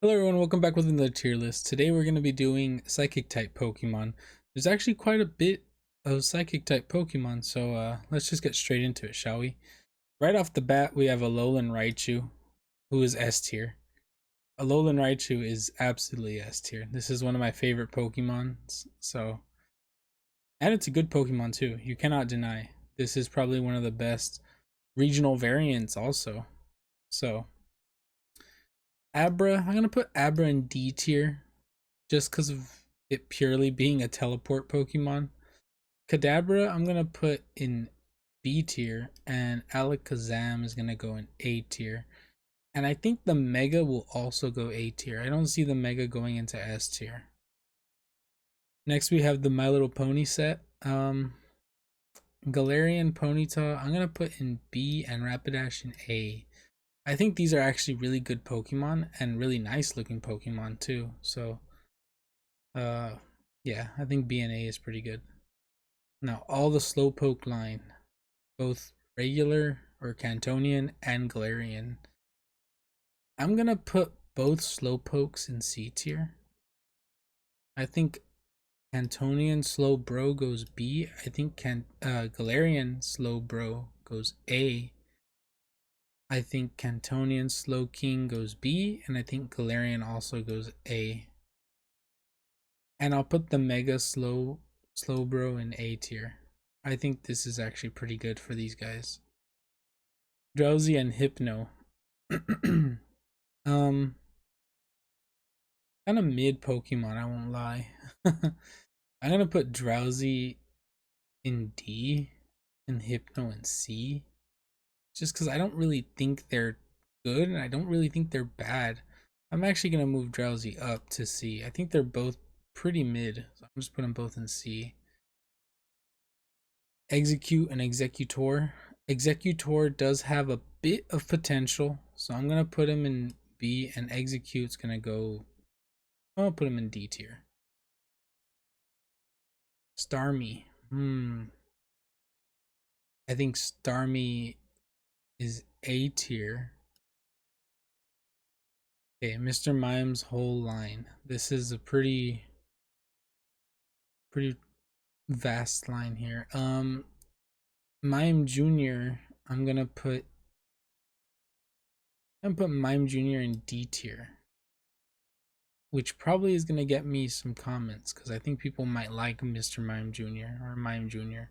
Hello everyone, welcome back with another tier list. Today we're going to be doing Psychic type Pokemon. There's actually quite a bit of Psychic type Pokemon, so let's just get straight into it, shall we? Right off the bat, we have Alolan Raichu, who is S tier. Alolan Raichu is absolutely S tier. This is one of my favorite Pokemon, and it's a good Pokemon too. You cannot deny. This is probably one of the best regional variants also. So, Abra, I'm going to put Abra in D tier just because of it purely being a teleport Pokemon. Kadabra, I'm gonna put in B tier, and Alakazam is gonna go in A tier. And I think the Mega will also go A tier. I don't see the Mega going into S tier. Next, we have the My Little Pony set. Galarian Ponyta, I'm gonna put in B and Rapidash in A. I think these are actually really good Pokemon and really nice looking Pokemon too. So, uh, yeah, I think B and A is pretty good. Now, all the Slowpoke line, both regular or Cantonian and Galarian. I'm gonna put both Slowpokes in C tier. I think Cantonian Slowbro goes B. I think Galarian Slowbro goes A. I think Cantonian Slowking goes B, and I think Galarian also goes A. And I'll put the Mega Slowbro in A tier. I think this is actually pretty good for these guys. Drowsy and Hypno. um, kind of mid Pokemon, I won't lie. I'm gonna put Drowsy in D and Hypno in C, just because I don't really think they're good and I don't really think they're bad. I'm actually gonna move Drowsy up to C. I think they're both pretty mid, so I'm just putting both in C. Execute and Executor. Executor does have a bit of potential, so I'm gonna put him in B, and Execute's gonna go. I'll put him in D tier. Starmie. I think Starmie is A tier. Okay, Mr. Mime's whole line. This is a pretty vast line here. Mime Jr. I'm gonna put Mime Jr. in D tier, which probably is gonna get me some comments because I think people might like Mr. Mime Jr. or Mime Jr.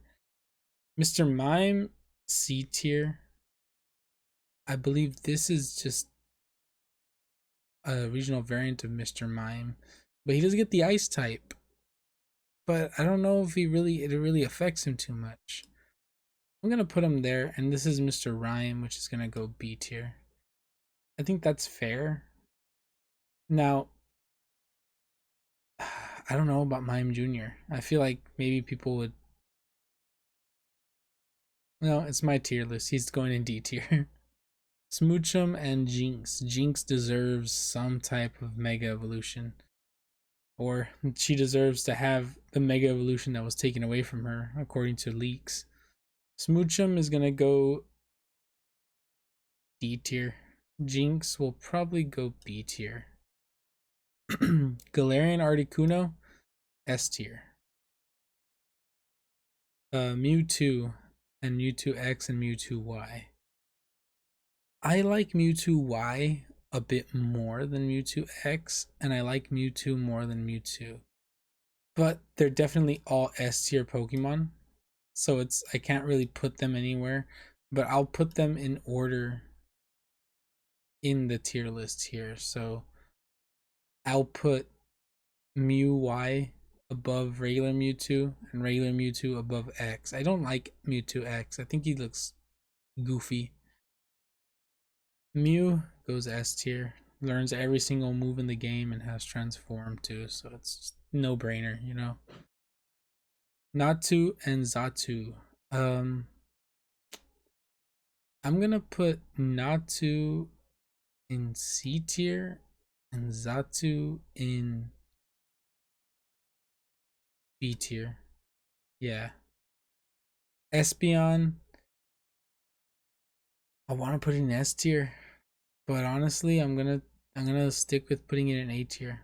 Mr. Mime C tier. I believe this is just a regional variant of Mr. Mime, but he does get the ice type. But I don't know if it really affects him too much. I'm gonna put him there, and this is Mr. Rhyme, which is gonna go B tier. I think that's fair. Now, I don't know about Mime Jr. I feel like maybe people would. No, it's my tier list. He's going in D tier. Smoochum and Jinx. Jinx deserves some type of Mega Evolution. Or she deserves to have the Mega Evolution that was taken away from her, according to leaks. Smoochum is gonna go D tier. Jinx will probably go B tier. Galarian Articuno, S tier. Mewtwo and Mewtwo X and Mewtwo Y. I like Mewtwo Y a bit more than Mewtwo X, and I like Mewtwo more than Mewtwo. But they're definitely all S tier Pokemon, so I can't really put them anywhere, but I'll put them in order in the tier list here. So I'll put Mew Y above regular Mewtwo and regular Mewtwo above X. I don't like Mewtwo X. I think he looks goofy. Mew goes S tier, learns every single move in the game and has transform too, so it's no brainer, you know. Natu and Zatu. I'm gonna put Natu in C tier and Zatu in B tier. Yeah. Espeon, I want to put in S tier, but honestly, I'm gonna stick with putting it in A tier.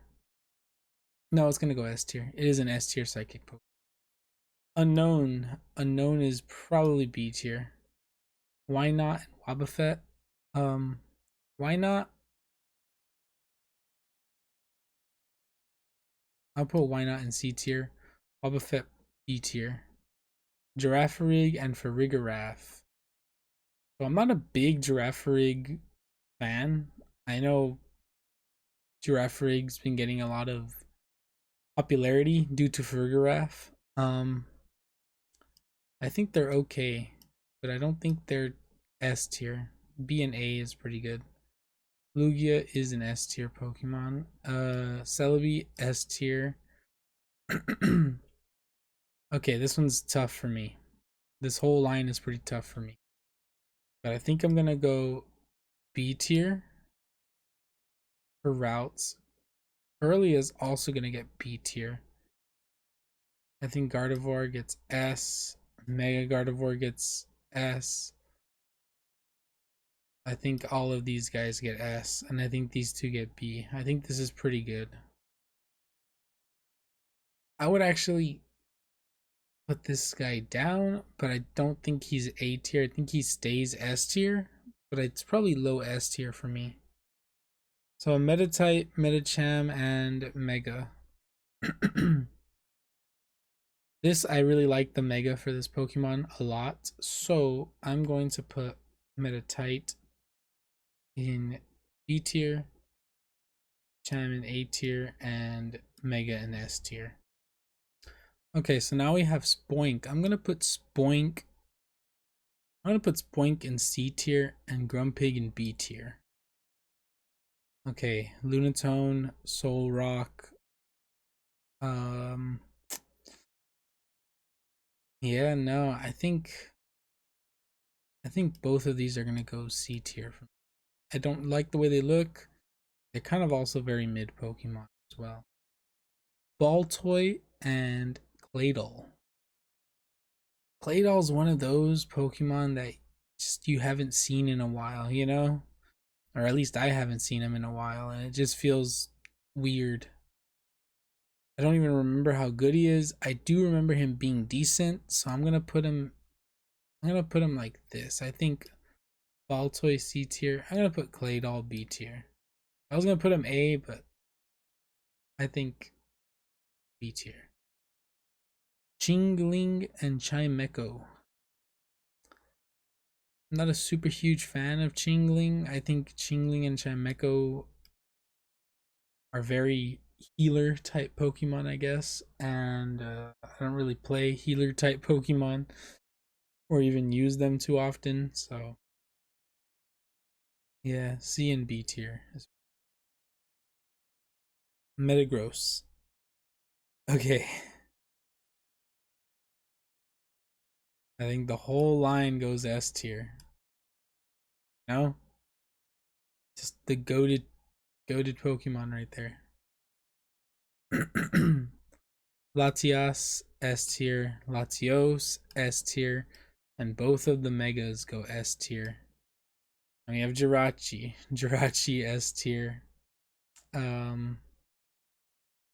No, it's gonna go S tier. It is an S tier psychic Pokemon. Unknown. Unknown is probably B tier. Why not Wobbuffet? Um, why not? I'll put why not in C tier. Wobbuffet B tier. Girafarig and Farigiraf. So I'm not a big Girafarig fan. I know Girafarig's been getting a lot of popularity due to Farigiraf. I think they're okay, but I don't think they're S tier. B and A is pretty good. Lugia is an S tier Pokemon. Celebi S tier. Okay, this one's tough for me. This whole line is pretty tough for me. But I think I'm gonna go B tier for routes. Pearly is also gonna get B tier. I think Gardevoir gets S. Mega Gardevoir gets S. I think all of these guys get S, and I think these two get B. I think this is pretty good. I would actually put this guy down, but I don't think he's A tier. I think he stays S tier, but it's probably low S tier for me. So Metatype, Metacham, and Mega. This, I really like the Mega for this Pokemon a lot, so I'm going to put Metatite in B tier, Cham in A tier, and Mega in S tier. Okay, so now we have Spoink. I'm gonna put Spoink in C tier and Grumpig in B tier. Okay, Lunatone, Soul Rock. Yeah, no, I think both of these are gonna go C tier for me. I don't like the way they look. They're kind of also very mid Pokemon as well. Baltoy and Claydol. Claydol's one of those Pokemon that just you haven't seen in a while, you know? Or at least I haven't seen him in a while, and it just feels weird. I don't even remember how good he is. I do remember him being decent, so I'm gonna put him like this. I think Baltoy C tier. I'm gonna put Claydol B tier. I was gonna put him A, but I think B tier. Chingling and Chimecho. I'm not a super huge fan of Chingling. I think Chingling and Chimecho are very healer type Pokemon, I guess. And I don't really play healer type Pokemon or even use them too often. So yeah, C and B tier. Metagross. Okay. I think the whole line goes S tier. No? Just the goated Pokemon right there. Latias S tier, Latios S tier, and both of the megas go S tier. And we have Jirachi S tier.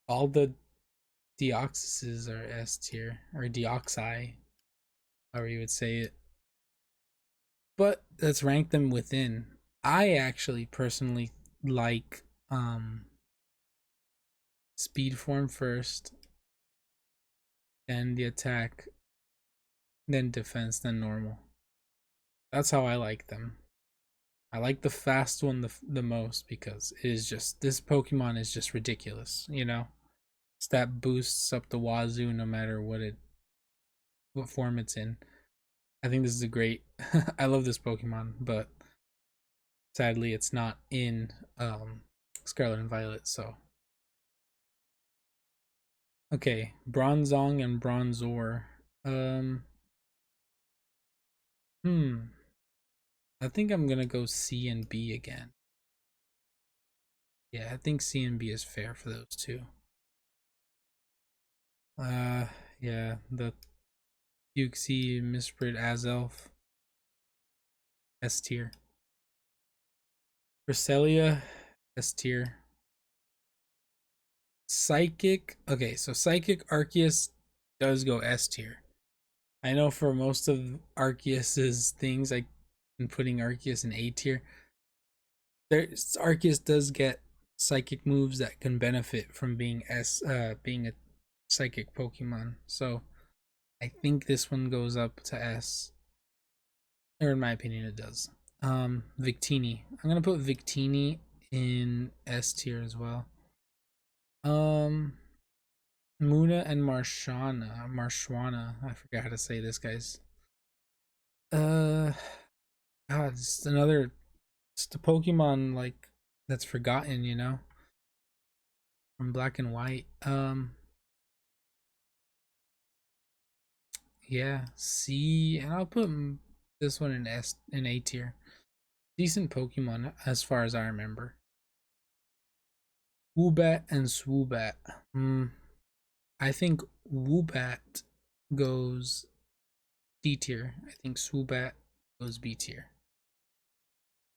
All the Deoxyses are S tier, or Deoxy, however you would say it. But let's rank them within. I actually personally like speed form first, then the attack, then defense, then normal. That's how I like them. I like the fast one the most because it is just, this Pokemon is just ridiculous, you know? Stat boosts up the wazoo no matter what form it's in. I think this is a great I love this Pokemon, but sadly it's not in Scarlet and Violet, so. Okay, Bronzong and Bronzor. I think I'm gonna go C and B again. Yeah, I think C and B is fair for those two. Yeah, the Uxie, Misprit, Azelf, S tier. Cresselia, S tier. Psychic. Okay, so Psychic Arceus does go S tier. I know for most of Arceus's things, I've been putting Arceus in A tier. Arceus does get psychic moves that can benefit from being a psychic Pokemon. So I think this one goes up to S. Or in my opinion it does. Victini. I'm gonna put Victini in S tier as well. Um Muna and Marshwana. I forgot how to say this, guys. Uh God, it's another it's the Pokemon like that's forgotten, you know, from Black and White. Yeah, C, and I'll put this one in A tier. Decent Pokemon as far as I remember. Woobat and Swoobat. I think Woobat goes D tier. I think Swoobat goes B tier.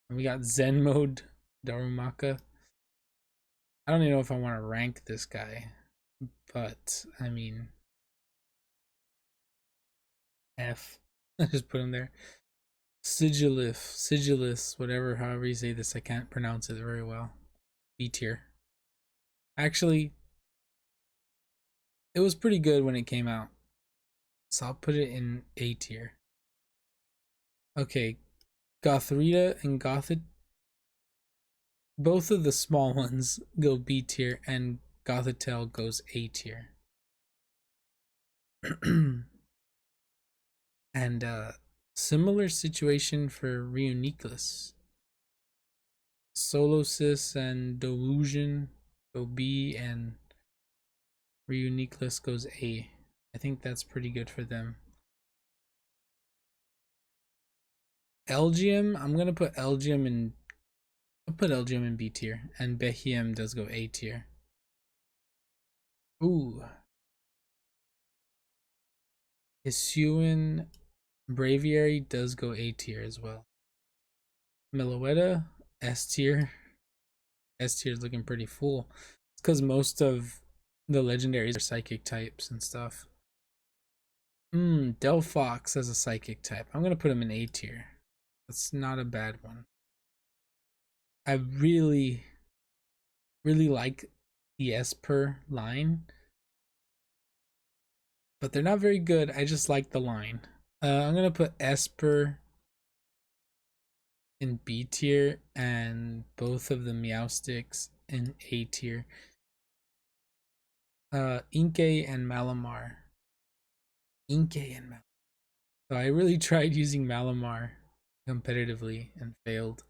And we got Zen mode Darumaka. I don't even know if I want to rank this guy, but I mean F. I just put him there. Sigilus, whatever, however you say this, I can't pronounce it very well. B tier. Actually, it was pretty good when it came out, so I'll put it in A tier. Okay, Gothorita and Gothid, both of the small ones go B tier, and Gothitelle goes A tier. And similar situation for Reuniclus. Solosis and Delusion go B, and Reuniclus goes A. I think that's pretty good for them. Elgium, I'm gonna put Elgium in. I'll put Elgium in B tier, and Behiem does go A tier. Ooh, Hisuian Braviary does go A tier as well. Meloetta S tier. S tier is looking pretty full. It's because most of the legendaries are psychic types and stuff. Delphox as a psychic type. I'm gonna put him in A tier. That's not a bad one. I really, really like the Esper line, but they're not very good. I just like the line. I'm gonna put Esper in B tier and both of the Meowsticks in A tier. Inkay and Malamar. Inkay and Malamar. So I really tried using Malamar competitively and failed.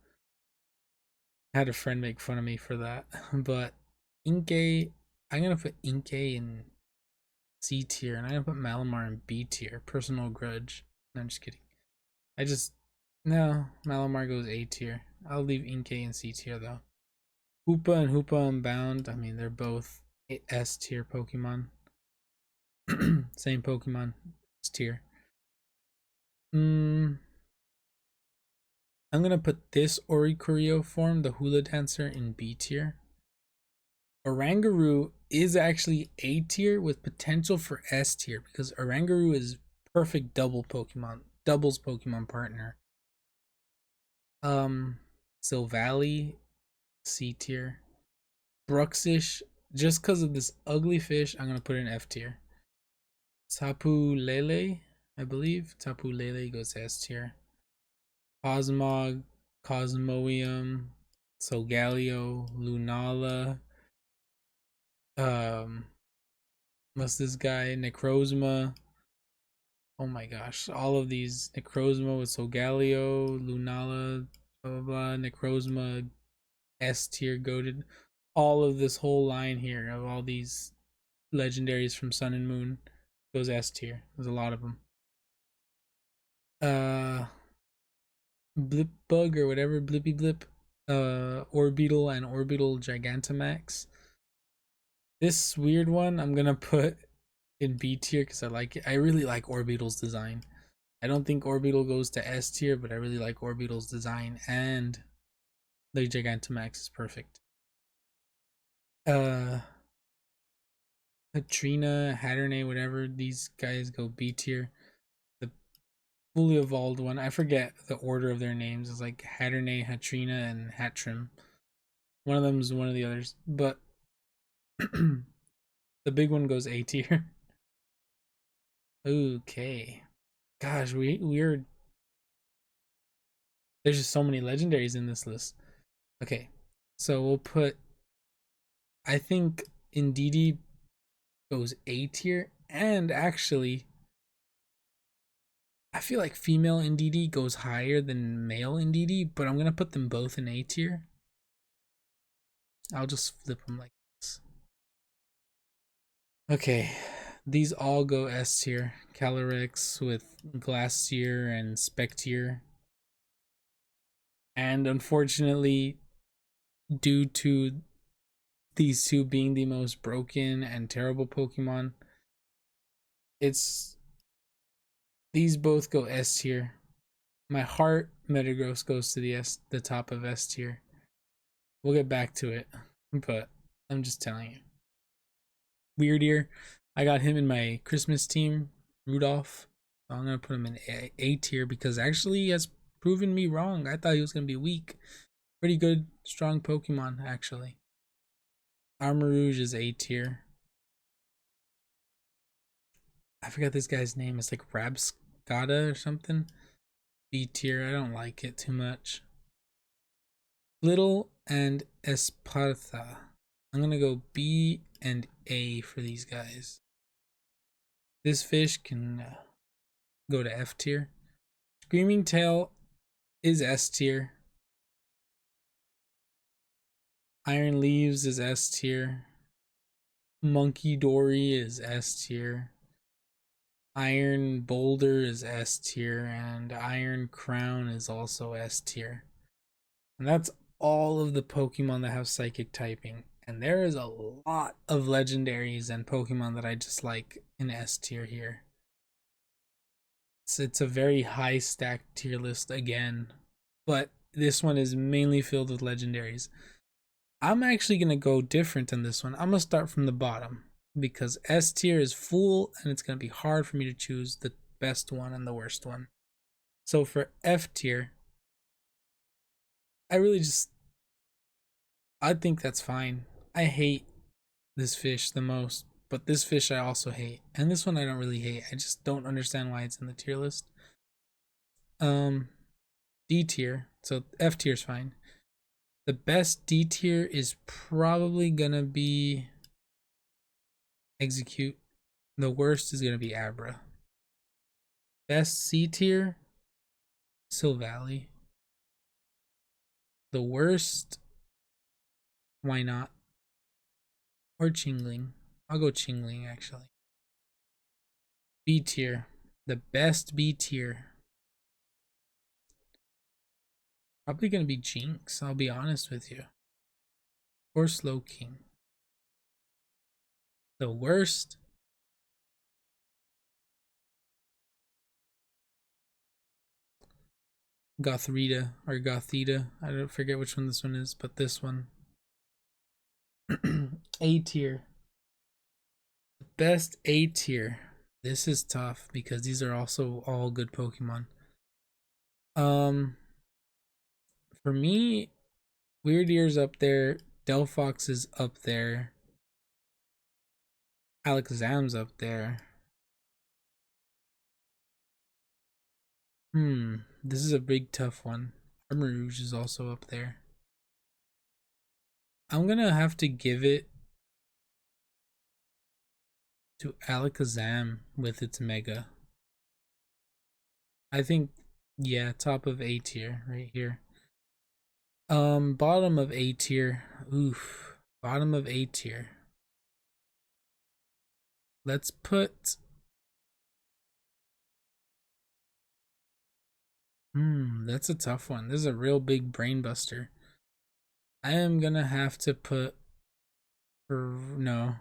I had a friend make fun of me for that. But Inkay, I'm gonna put Inkay in C tier, and I'm gonna put Malamar in B tier. Personal grudge. No, I'm just kidding. No, Malamar goes A tier. I'll leave Inkay in C tier though. Hoopa and Hoopa Unbound, I mean, they're both S tier Pokemon. Same Pokemon, S tier. I'm gonna put this Oricorio form, the Hula Dancer, in B tier. Oranguru is actually A tier with potential for S tier because Oranguru is perfect doubles Pokemon partner. Silvally, C tier. Bruxish, just because of this ugly fish, I'm gonna put it in F tier. Tapu Lele, I believe. Tapu Lele goes S tier. Cosmog, Cosmoium, Solgaleo, Lunala. What's this guy? Necrozma. Oh my gosh, all of these Necrozma with Solgaleo, Lunala, blah blah blah, Necrozma, S tier goaded. All of this whole line here of all these legendaries from Sun and Moon goes S tier. There's a lot of them. Blip Bug or whatever, Blippy Blip. Orbeetle and Orbeetle Gigantamax. This weird one I'm gonna put in B tier because I like it. I really like Orbeetle's design. I don't think Orbeetle goes to S tier, but I really like Orbeetle's design, and the Gigantamax is perfect. Uh, Katrina, Hatternay, whatever. These guys go B tier. The fully evolved one, I forget the order of their names. It's like Hatternay, Hatrina, and Hatrim. One of them is one of the others, but the big one goes A tier. Okay. Gosh, we're there's just so many legendaries in this list. Okay, so we'll put. I think Indeedee goes A tier, and actually, I feel like female Indeedee goes higher than male Indeedee, but I'm gonna put them both in A tier. I'll just flip them like this. Okay, these all go S tier. Calyrex with Glacier and Spectier. And unfortunately, due to these two being the most broken and terrible Pokemon, it's these both go S tier. My heart Metagross goes to the top of S tier. We'll get back to it, but I'm just telling you. Weird Ear, I got him in my Christmas team, Rudolph. So I'm gonna put him in A tier because actually he has proven me wrong. I thought he was gonna be weak. Pretty good, strong Pokemon actually. Armarouge is A tier. I forgot this guy's name. It's like Rabscada or something. B tier. I don't like it too much. Little and Esparza. I'm gonna go B and A for these guys. This fish can go to F tier. Screaming Tail is S tier. Iron Leaves is S tier. Monkey Dory is S tier. Iron Boulder is S tier, and Iron Crown is also S tier. And that's all of the Pokemon that have Psychic typing. And there is a lot of legendaries and Pokemon that I just like in S tier here. It's a very high stacked tier list again, but this one is mainly filled with legendaries. I'm actually going to go different on this one. I'm going to start from the bottom because S tier is full and it's going to be hard for me to choose the best one and the worst one. So for F tier, I think that's fine. I hate this fish the most, but this fish I also hate. And this one I don't really hate. I just don't understand why it's in the tier list. D tier. So F tier is fine. The best D tier is probably gonna be Execute. The worst is gonna be Abra. Best C tier, Silvally. The worst, why not? Or Chingling. I'll go Chingling actually. B tier. The best B tier. Probably gonna be Jinx, I'll be honest with you. Or Slowking. The worst, Gothrita or Gothita. I don't forget which one this one is, but this one. A tier. Best A tier. This is tough because these are also all good Pokemon. For me, Weird Ear's up there. Delphox is up there. Alakazam's up there. This is a big tough one. Armarouge is also up there. I'm gonna have to give it to Alakazam with its Mega. I think, yeah, top of A tier right here. Bottom of A tier. Oof. Bottom of A tier. Let's put. That's a tough one. This is a real big brain buster. I am gonna have to put. No.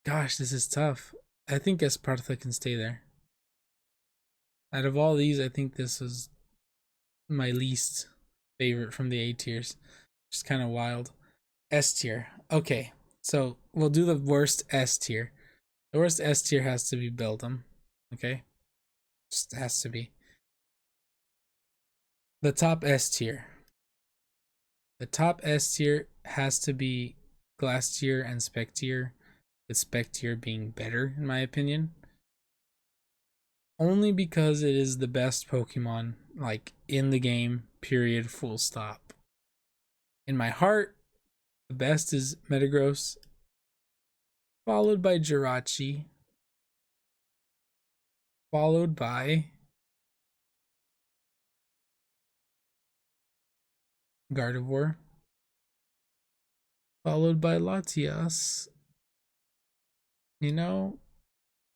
Gosh, this is tough. I think Esparta can stay there. Out of all these, I think this is my least favorite from the A tiers. Just kind of wild. S tier. Okay, so we'll do the worst S tier. The worst S tier has to be Beldum. Okay, just has to be. The top S tier. The top S tier has to be Glass tier and Spec tier, with Spec tier being better in my opinion. Only because it is the best Pokemon, like, in the game, period, full stop. In my heart, the best is Metagross, followed by Jirachi, followed by Gardevoir, followed by Latias. You know,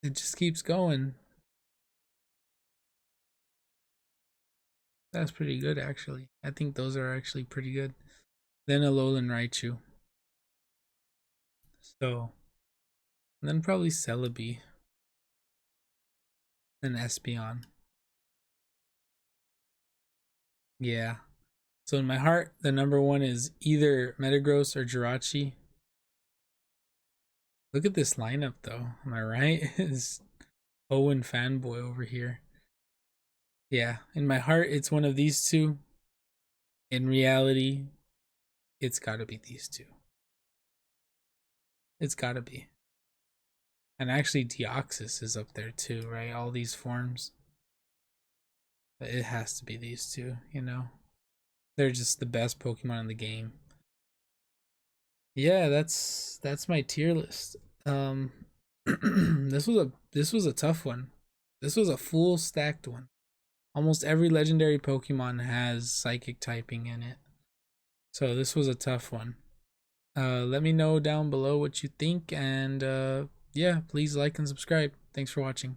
it just keeps going. That's pretty good, actually. I think those are actually pretty good. Then Alolan Raichu. So, and then probably Celebi. Then Espeon. Yeah. So in my heart, the number one is either Metagross or Jirachi. Look at this lineup, though. Am I right? Is Owen fanboy over here? Yeah. In my heart, it's one of these two. In reality, it's got to be these two. It's got to be. And actually, Deoxys is up there too, right? All these forms. But it has to be these two, you know? They're just the best Pokemon in the game. Yeah, that's my tier list. This was a tough one. This was a full stacked one. Almost every legendary Pokemon has psychic typing in it. So this was a tough one. Let me know down below what you think, and yeah, please like and subscribe. Thanks for watching.